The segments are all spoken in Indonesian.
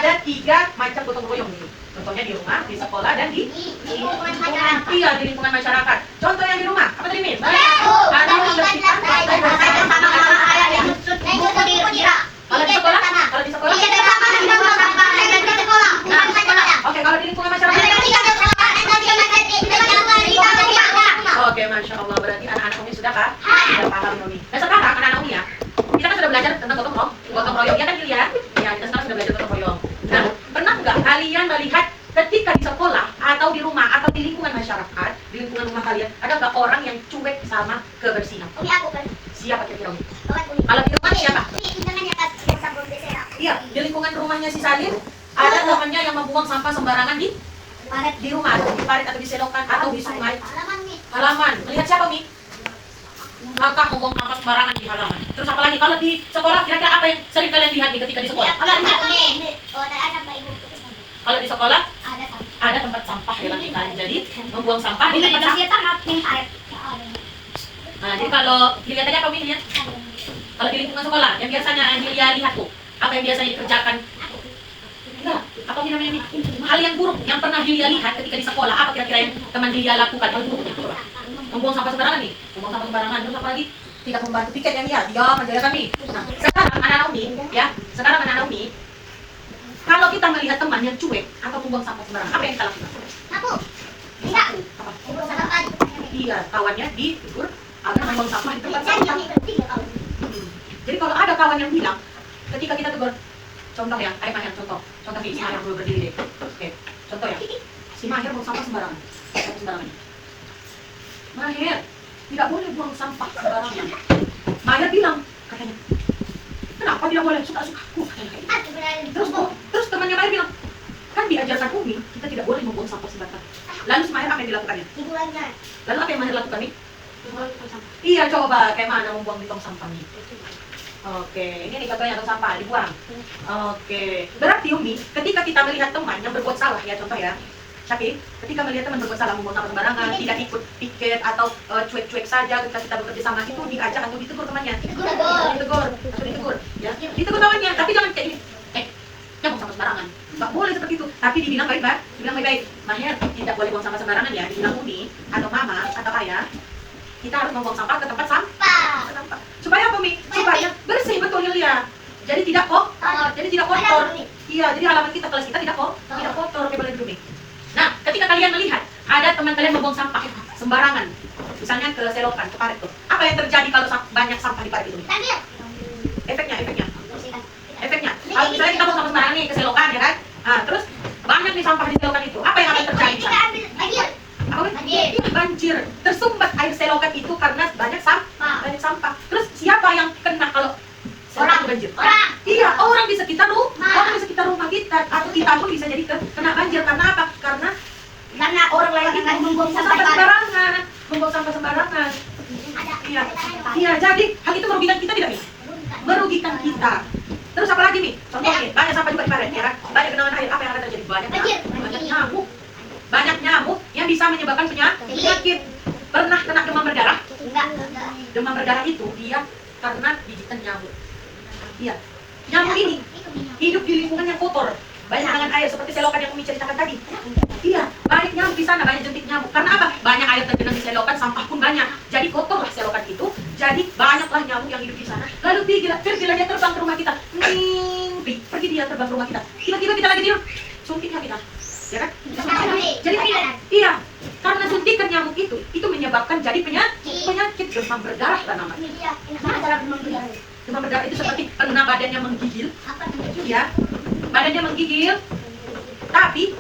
ada 3 macam gotong royong nih. Contohnya di rumah, di sekolah, dan di lingkungan masyarakat. iya, di lingkungan masyarakat. Contoh yang di rumah, apa tadi Min? Ada Ada membersihkan lantai bersama. Kalau di sekolah, kalau di sekolah, oke, kalau di lingkungan masyarakat, oke, masya Allah, berarti anak-anak Umi sudah kah? Sudah paham Umi. Dan sekarang anak-anak Umi ya, kita kan sudah belajar tentang gotong royong, ya kan Julia? Ya, kita sekarang sudah belajar gotong royong. Nah, pernah nggak kalian melihat ketika di sekolah atau di rumah atau di lingkungan masyarakat, di lingkungan rumah kalian, ada nggak orang yang cuek sama kebersihan? Siapa kira-kira Umi? Kalau di rumah siapa? Iya, di lingkungan rumahnya si Salim ada temannya yang membuang sampah sembarangan di rumah, atau di parit, atau di selokan, atau di sungai. Halaman. Melihat siapa Mi? Kakak membuang sampah sembarangan di halaman. Terus apa lagi? Kalau di sekolah kira-kira apa yang sering kalian lihat nih ketika di sekolah? Kalau di sekolah ada tempat sampah ya kan? Jadi membuang sampah di tempat sampah. Nah, jadi kalau dilihat tadi apa Mi lihat? Kalau di lingkungan sekolah yang biasanya dia lihat tuh, apa yang biasanya dikerjakan? Enggak, apa sih namanya nih? Hal yang buruk yang pernah Julia lihat ketika di sekolah, apa kira-kira yang teman Julia lakukan? Hal buruknya, coba. Membuang sampah sembarangan nih, membuang sampah sembarangan. Terus apa lagi? Tidak membantu piket yang dia menjaga kami. Nah, sekarang anak-anak Umi, ya, sekarang anak-anak Umi, kalau kita melihat teman yang cuek atau membuang sampah sembarangan, apa yang kita lakukan? Apa? Iya, kawannya ditegur agar membuang sampah di tempat sampah. Jadi kalau ada kawan yang bilang, ketika kita tegur, contoh ya, ayo Mahir contoh nih, si Mahir dulu berdiri deh. Oke, contoh ya, si Mahir buang sampah sembarangan. Mahir, tidak boleh buang sampah sembarangan. Mahir bilang, katanya, kenapa tidak boleh? Suka-sukaku, katanya. Terus temannya Mahir bilang, kan diajarkan Umi, kita tidak boleh membuang sampah sembarangan. Lalu si Mahir apa yang dilakukannya? Lalu apa yang Mahir lakukan nih? Iya, coba, kayak mana membuang di tong sampah nih? Oke, ini nih contohnya tong sampah, dibuang. Oke, berarti Umi, ketika kita melihat teman yang berbuat salah ya, contoh ya, Syakir, ketika melihat teman berbuat salah, membuang sampah sembarangan, tidak ikut piket atau cuek-cuek saja ketika kita bekerja sama, itu diajak atau ditegur temannya. Ditegur, ya. Ditegur temannya, tapi jangan kayak ini. Jangan buang sampah sembarangan. Nggak boleh seperti itu. Tapi dibilang baik-baik. Mahir, tidak boleh buang sampah sembarangan ya. Dibilang Umi atau Mama atau Ayah, kita harus membuang sampah ke tempat sampah. Supaya apa Mi? Supaya bersih, betul Yulia. Jadi tidak kotor. Iya, jadi halaman kita, kelas kita tidak kotor. Oke, boleh dulu Mi. Nah, ketika kalian melihat ada teman kalian membuang sampah sembarangan, misalnya ke selokan, ke parit tuh, apa yang terjadi kalau banyak sampah di parit itu Mi? Efeknya. Kalau misalnya kita buang sampah sembarangan nih ke selokan ya kan? Nah, terus banyak nih sampah di selokan itu, apa yang akan terjadi? Banjir. Tersumbat air selokan itu karena banyak sampah. Terus siapa yang kena kalau selokan banjir? Iya, orang di sekitar rumah kita, atau kita pun bisa jadi kena banjir. Karena apa? Karena orang lain itu membuang sampah sembarangan. Iya, jadi hal itu merugikan kita tidak, Mi? Merugikan kita. Terus apa lagi, Mi? Contoh nih, banyak sampah juga di parit, ya kan? Banyak genangan air, apa yang akan terjadi? Banyak nyamuk yang bisa menyebabkan penyakit. Pernah kena demam berdarah? Demam berdarah itu dia karena gigitan nyamuk. Iya, nyamuk ini hidup di lingkungan yang kotor, banyak genangan air seperti selokan yang Umi ceritakan tadi. Iya, banyak nyamuk di sana, banyak jentik nyamuk. Karena apa? Banyak air tergenang di selokan, sampah pun banyak. Jadi kotorlah selokan itu. Jadi banyaklah nyamuk yang hidup di sana. Lalu pergilah dia terbang ke rumah kita. Pergi dia terbang ke rumah kita. Tiba-tiba kita lagi tidur, suntiknya kita. Ya kan? Jadi iya, karena suntikan nyamuk itu menyebabkan jadi penyakit demam berdarah lah namanya. Demam berdarah itu seperti pernah badannya menggigil. Ya, badannya menggigil, tapi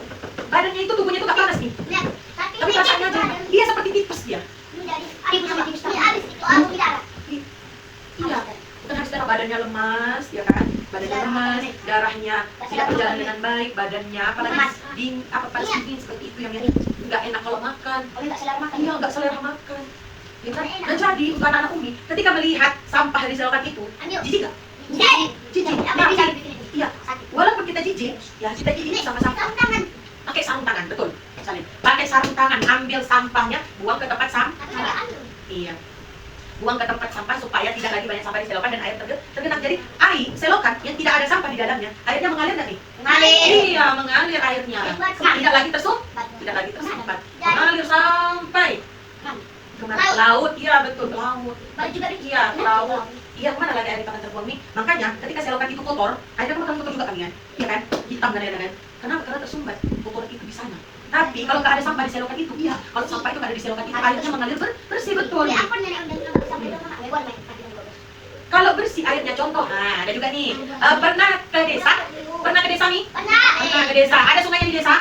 badannya itu tubuhnya itu gak panas nih. Tapi rasanya aja, dia seperti tipes dia. Iya, bukan habis darah, badannya lemas, ya kan? Badannya lemas, darahnya tidak berjalan dengan baik, badannya apalagi panas dingin seperti itu yang nggak enak kalau makan. Iya, nggak selera makan. Ya kan? Dan jadi untuk anak Umi, ketika melihat sampah di selokan itu, jijik nggak? Jijik. Iya. Walaupun kita jijik, ya kita jijik sama sampah. Pakai sarung tangan, betul. Misalnya, pakai sarung tangan, ambil sampahnya, buang ke tempat sampah. Iya. Buang ke tempat sampah supaya tidak lagi banyak sampah di selokan dan air tergenang. Jadi air selokan yang tidak ada sampah di dalamnya, airnya mengalir nggak nih? Mengalir. Iya, mengalir airnya. Tidak lagi tersumbat, tidak lagi tersumbat. Mengalir sampai ke laut. Iya betul, ke laut. Iya, ke laut. Iya, kemana lagi air itu akan terbuang nih? Makanya ketika selokan itu kotor, airnya kan kotor juga kan ya? Iya kan? Hitam kan airnya kan? Kenapa? Karena tersumbat kotor itu di sana. Tapi kalau nggak ada sampah di selokan itu, iya. Kalau sampah itu nggak ada di selokan itu, airnya mengalir bersih betul. Kalau bersih airnya, contoh, nah ada juga nih. Pernah ke desa? Pernah ke desa nih? Pernah ke desa. Ada sungainya di desa?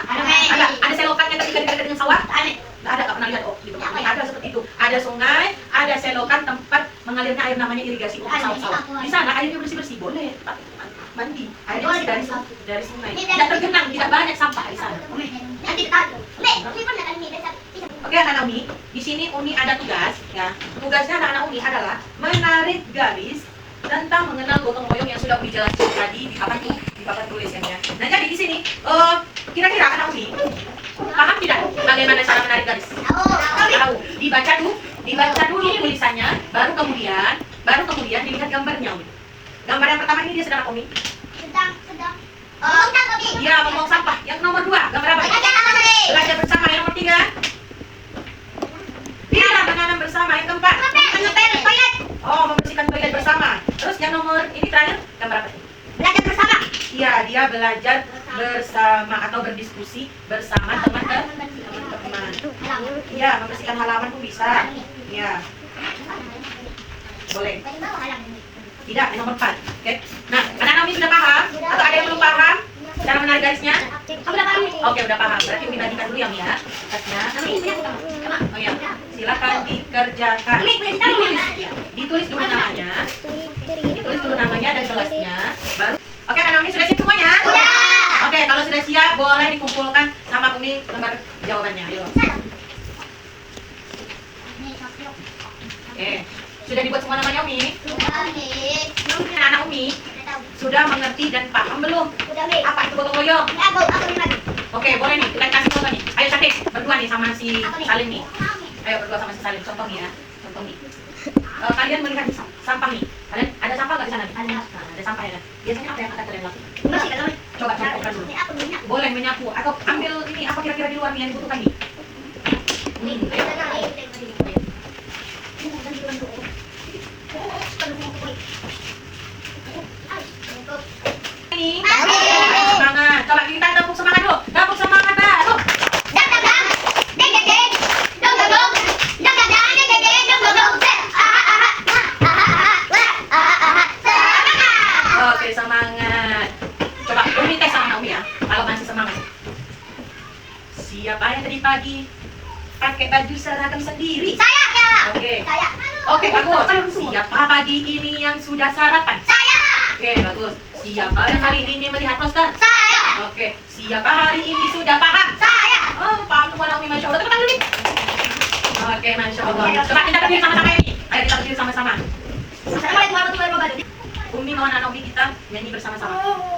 Ada selokannya tapi dekat-dekat dengan sawah? Nggak ada, nggak pernah lihat. Oh, di tempat kami ada seperti itu. Ada sungai, ada selokan tempat mengalirnya air namanya irigasi untuk sawah-sawah. Di sana airnya bersih-bersih, boleh. Tapi mandi, airnya bersih dari sungai. Tidak tergenang, tidak banyak sampah di sana. Oke anak-anak Umi, di sini Umi ada tugas, ya. Tugasnya anak-anak Umi adalah menarik garis tentang mengenal gotong royong yang sudah Umi jelaskan tadi di papan tulisannya. Nah jadi di sini, kira-kira anak Umi paham tidak bagaimana cara menarik garis? Tahu. Dibaca dulu tulisannya, baru kemudian dilihat gambarnya Umi. Gambar yang pertama ini dia sedang apa Umi? Iya, membuang sampah. Yang nomor 2, gambar apa? Belajar bersama. Yang nomor 3, tidak menanam bersama. Yang keempat, oh, membersihkan toilet bersama. Terus yang nomor ini terakhir, gambar apa? Belajar bersama. Iya, dia belajar bersama atau berdiskusi bersama teman-teman. Iya, membersihkan halaman pun bisa. Iya. Boleh. Tidak, yang nomor 4. Oke. Nah, anak-anak Umi sudah paham? Atau ada yang belum paham cara menarik garisnya? Oke, udah paham. Berarti Umi bagikan dulu ya, Mi ya. Tasnya. Oh ya, silakan dikerjakan. Ditulis dulu namanya. Ditulis dulu namanya dan kelasnya. Baru. Oke, anak-anak Umi sudah siap semuanya? Oke, kalau sudah siap boleh dikumpulkan sama Umi lembar jawabannya. Ayo. Oke. Sudah dibuat semua namanya Umi? Anak-anak Umi sudah mengerti dan paham belum? Apa itu gotong royong? Oke, boleh nih, kita kasih contoh nih. Ayo cantik, berdua nih sama si Salim nih. Ayo berdua sama si Salim, contoh nih ya. Contoh nih. Kalian melihat sampah nih. Kalian ada sampah nggak di sana? Nah, ada sampah ya. Biasanya apa yang akan kalian lakukan? Coba contohkan dulu. Boleh menyapu atau ambil ini apa kira-kira di luar nih yang dibutuhkan nih? Semangat. Coba kita tepuk semangat dulu. Tepuk semangat baru. Oke, semangat. Coba Umi tes sama Umi ya. Kalau masih semangat. Siapa yang tadi pagi pakai baju seragam sendiri? Saya. Oke. Oke, bagus. Siapa pagi ini yang sudah sarapan? Oke, bagus. Siapa yang hari ini melihat poster? Saya. Oke. Siapa hari ini sudah paham? Saya. Oh, paham semua Umi, Masya Allah. Tepuk tangan dulu. Oke, Masya Allah. Coba kita berdiri sama-sama ini. Ayo kita berdiri sama-sama. Assalamualaikum warahmatullahi wabarakatuh. Umi mau anak Umi kita nyanyi bersama-sama.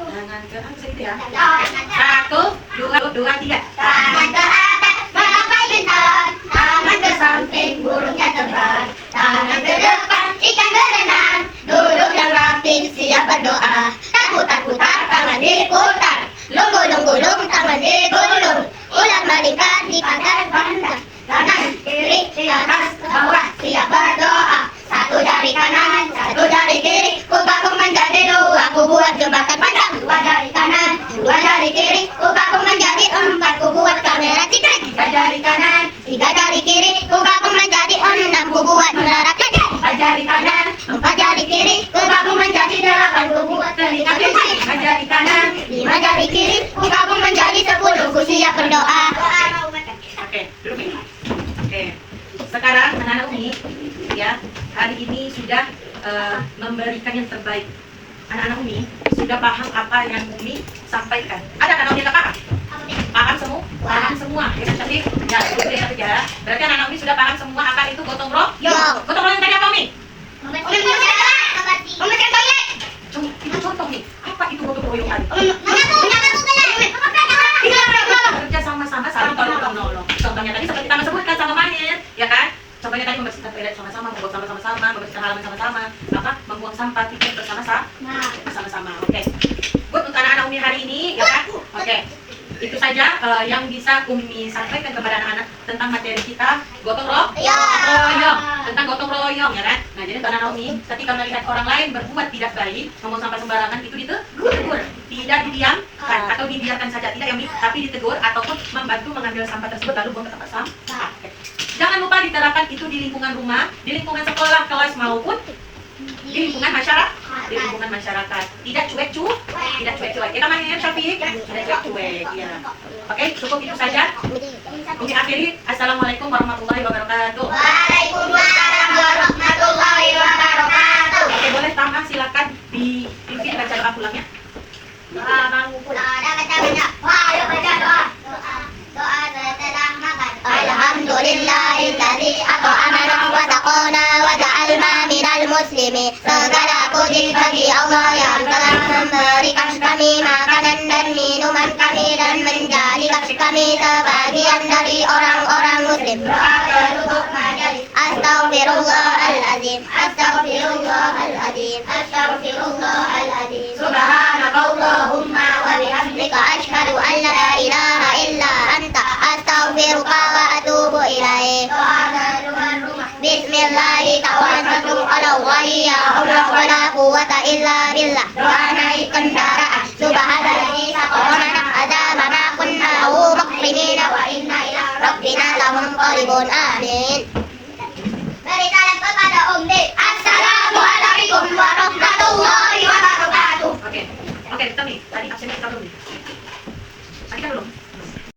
Tangan ke atas itu ya. 1, 2, 3. Tangan ke atas, menggapai bintang. Tangan ke samping, burungnya terbang. Tangan ke depan, ikan berenang. Duduk dan rapi, siap berdoa. Putar-putar, tangan diputar. Lunggu-lunggu-lung, tangan digulung. Ular melingkar di pandang-pandang. Kanan, kiri, di atas, ke bawah, siap berdoa. Satu jari kanan, satu jari kiri. Ku gabung menjadi dua, ku buat jembatan pandang. Dua jari kanan, dua jari kiri. Ku gabung menjadi empat, ku buat kamera cikrik. Tiga jari kanan, tiga jari kiri. Ku gabung menjadi enam, ku buat menara kecil. Empat jari kanan, empat jari kiri. Ku gabung menjadi delapan, ku buat telinga kelinci. Lima jari kanan, lima jari kiri. Ku gabung menjadi 10, ku siap berdoa. Oke, duduk nih. Oke. Sekarang anak-anak Umi ya, hari ini sudah memberikan yang terbaik. Anak-anak Umi sudah paham apa yang Umi sampaikan. Ada anak-anak Umi yang tak paham? Paham semua? Paham semua. Ya, cantik. Ya, duduk deh cantik ya. Berarti anak-anak Umi sudah paham semua apa itu gotong royong. Gotong royong tadi apa Umi? Membersihkan toilet. Coba contoh nih. Apa itu gotong royong tadi? Kerja sama-sama saling tolong-menolong. Contohnya tadi seperti kita sebutkan sama Mahir, ya kan? Contohnya tadi membersihkan toilet sama-sama, membuang sampah sama-sama, membersihkan halaman sama-sama, membuang sampah tiket bersama-sama. Oke, itu saja yang bisa Umi sampaikan kepada anak-anak tentang materi kita gotong royong, tentang gotong royong ya kan. Nah jadi Mbak Naomi ketika melihat orang lain berbuat tidak baik, ngomong sampah sembarangan itu ditegur, tidak didiamkan atau dibiarkan saja, tidak yang tapi ditegur ataupun membantu mengambil sampah tersebut lalu buang ke tempat sampah. Jangan lupa diterapkan itu di lingkungan rumah, di lingkungan sekolah, kelas maupun di lingkungan masyarakat. Tidak cuek-cuek. Kita mainnya Syafiq, tidak cuek-cuek. Ya. Oke, cukup itu saja. Mungkin akhiri. Assalamualaikum warahmatullahi wabarakatuh. Waalaikumsalam warahmatullahi wabarakatuh. Oke, boleh Tama silakan dipimpin baca doa pulangnya. Doa bangun pulang. Ayo baca doa. Doa setelah makan. Alhamdulillahilladzi at'amana wa saqana wa ja'alna minal muslimin. Segala puji bagi Allah yang telah memberikan kami makanan dan minuman kami dan menjadikan kami sebagian dari orang-orang muslim. Doa penutup majelis. Astaghfirullahaladzim. Astaghfirullahaladzim. Astaghfirullahaladzim. Subhanakallahumma wa bihamdika asyhadu an la ilaha illa anta astaghfiruka wa atubu ilaik. Bismillahi tawakkaltu ala Allahi la haula wala quwwata illa billah. Doa naik kendaraan. Subhanalladzi sakhkhara azaba ma kunna muqrinin wa inna ila rabbina lamunqalibun. Amin. Beri salam kepada Ummi. Assalamualaikum warahmatullahi wabarakatuh. Oke, kita nih tadi absennya kita belum nih. Tadi kan belum.